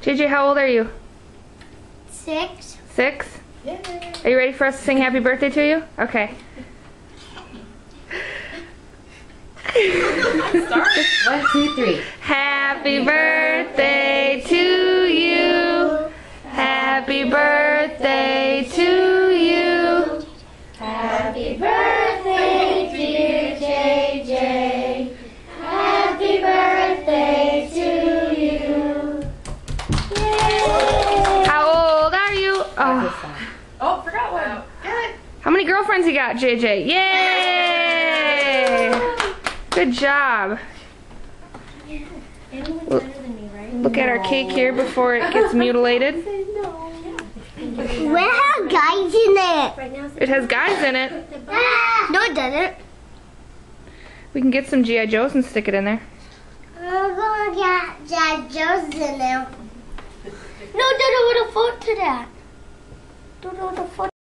JJ, how old are you? 6. 6? Are you ready for us to sing happy birthday to you? Okay. Start. 1, 2, 3. Happy birthday to you. Happy birthday to you. Happy birthday, dear JJ. Happy birthday to you. Yay! How old are you? Oh. Oh, forgot one. Good. How many girlfriends you got, JJ? Yay! Good job. Look at our cake here before it gets mutilated. We have guys in it. It has guys in it. No, it doesn't. We can get some G.I. Joes and stick it in there. We're gonna get G.I. Joe's in there. No, Dada, what a foot to that. Dada, what a foot.